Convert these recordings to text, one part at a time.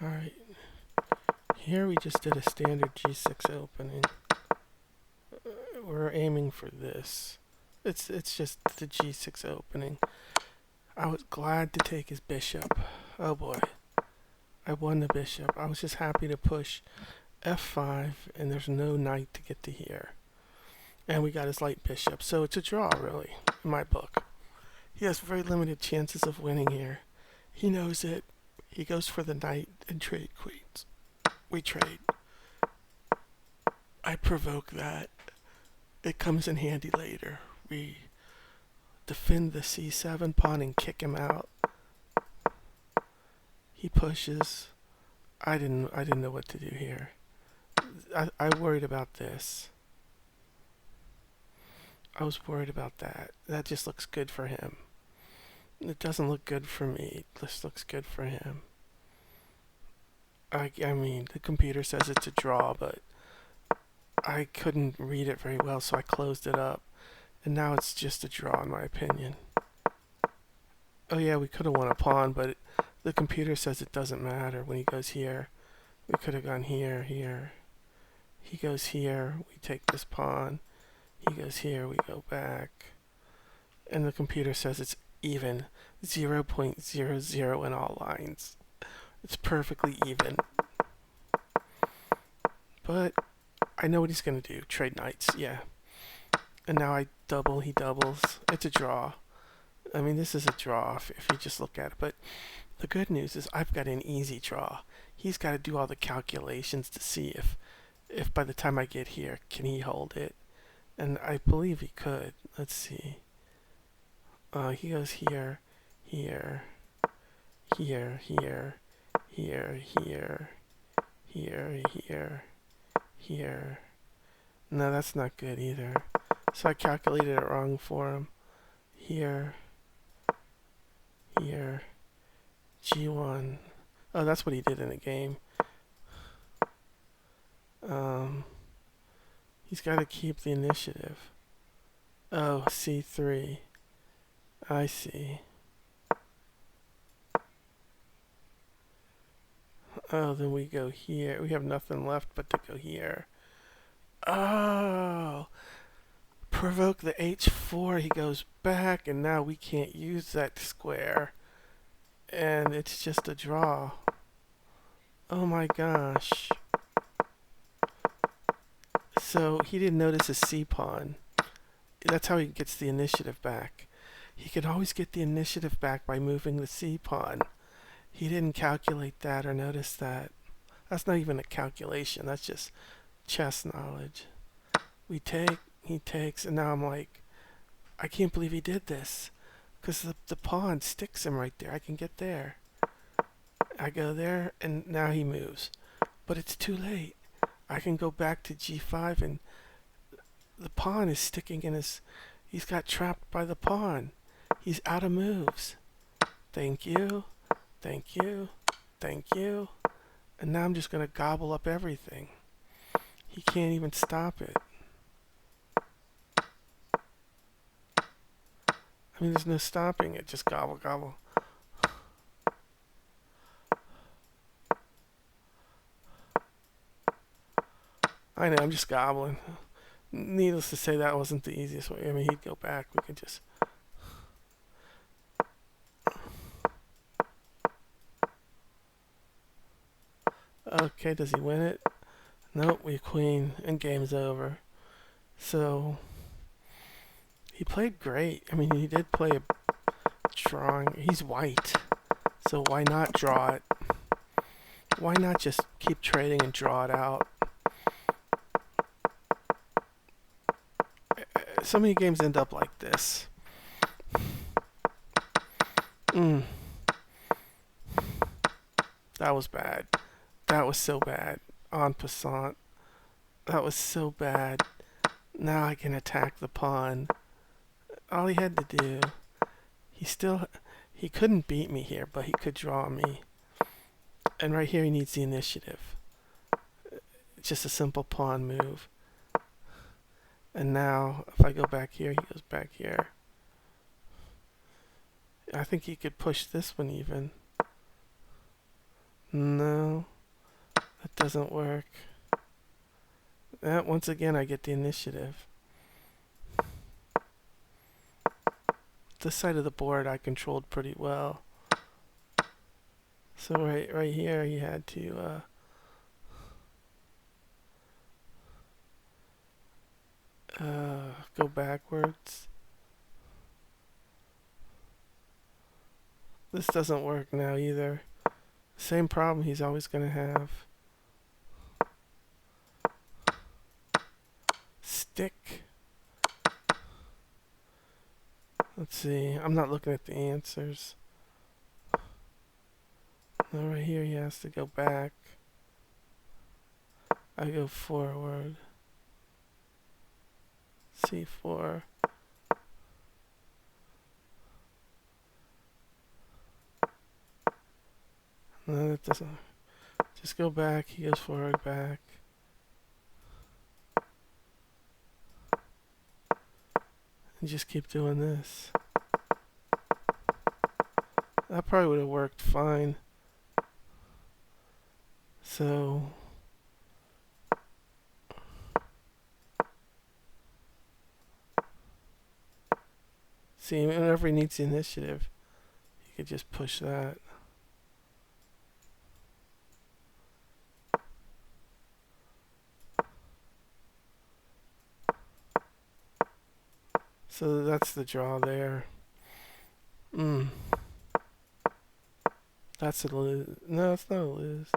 Alright, here we just did a standard G6 opening. We're aiming for this. It's just the G6 opening. I was glad to take his bishop. Oh boy. I won the bishop. I was just happy to push F5 and there's no knight to get to here. And we got his light bishop. So it's a draw really, in my book. He has very limited chances of winning here. He knows it. He goes for the knight and trade queens. We trade. I provoke that. It comes in handy later. We defend the c7 pawn and kick him out. He pushes. I didn't know what to do here. I worried about this. I was worried about that. That just looks good for him. It doesn't look good for me. This looks good for him. I mean, the computer says it's a draw, but I couldn't read it very well, so I closed it up. And now it's just a draw, in my opinion. Oh yeah, we could have won a pawn, but the computer says it doesn't matter when he goes here. We could have gone here, here. He goes here, we take this pawn. He goes here, we go back. And the computer says it's even 0.00 in all lines. It's perfectly even. But I know what he's going to do. Trade knights, yeah. And now I double, he doubles. It's a draw. I mean, this is a draw if you just look at it. But the good news is I've got an easy draw. He's got to do all the calculations to see if by the time I get here, can he hold it? And I believe he could. Let's see. He goes here, here, here, here, here, here, here, here, here. No, that's not good either. So I calculated it wrong for him. Here, here, G1. Oh, that's what he did in the game. He's got to keep the initiative. Oh, C3. I see. Oh, then we go here. We have nothing left but to go here. Oh! Provoke the H4. He goes back, and now we can't use that square. And it's just a draw. Oh my gosh. So he didn't notice a C pawn. That's how he gets the initiative back. He can always get the initiative back by moving the C pawn. He didn't calculate that or notice that. That's not even a calculation. That's just chess knowledge. We take, he takes, and now I'm like, I can't believe he did this. Because the pawn sticks him right there. I can get there. I go there, and now he moves. But it's too late. I can go back to G5, and the pawn is sticking in his... He's got trapped by the pawn. He's out of moves. Thank you. Thank you. Thank you. And now I'm just going to gobble up everything. He can't even stop it. I mean, there's no stopping it. Just gobble, gobble. I know, I'm just gobbling. Needless to say, that wasn't the easiest way. I mean, he'd go back. We could just... Okay, does he win it? Nope, we queen, and game's over. So, he played great. I mean, he did play a drawing. He's white, so why not draw it? Why not just keep trading and draw it out? So many games end up like this. That was bad. That was so bad. En passant. That was so bad. Now I can attack the pawn. All he had to do... He couldn't beat me here, but he could draw me. And right here he needs the initiative. It's just a simple pawn move. And now, if I go back here, he goes back here. I think he could push this one even. No. doesn't work. Once again, I get the initiative. This side of the board I controlled pretty well. So right here, he had to go backwards. This doesn't work now either. Same problem he's always going to have. Stick. Let's see. I'm not looking at the answers. Now right here he has to go back. I go forward. C4. No, that doesn't. Just go back. He goes forward, back. And just keep doing this. That probably would have worked fine. So see, whenever he needs the initiative, he could just push that. So that's the draw there. That's a lose. No, it's not a lose.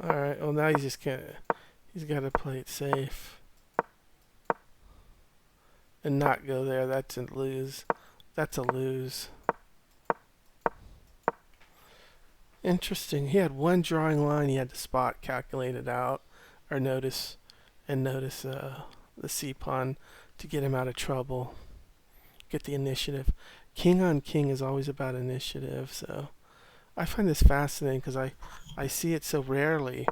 Alright, well now he just can't. He's got to play it safe. And not go there. That's a lose. That's a lose. Interesting. He had one drawing line he had to spot, calculated out, or notice the C pawn to get him out of trouble. Get the initiative. King on king is always about initiative, so I find this fascinating because I see it so rarely.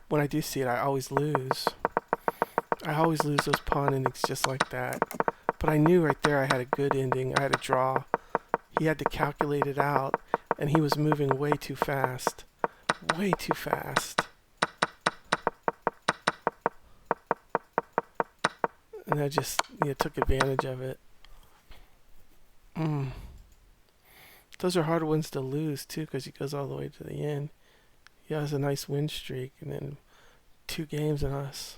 When I do see it, I always lose. I always lose those pawn endings just like that. But I knew right there I had a good ending. I had a draw. He had to calculate it out, and he was moving way too fast. Way too fast. And I just took advantage of it. Those are hard ones to lose, too, because he goes all the way to the end. He has a nice win streak, and then 2 games on us.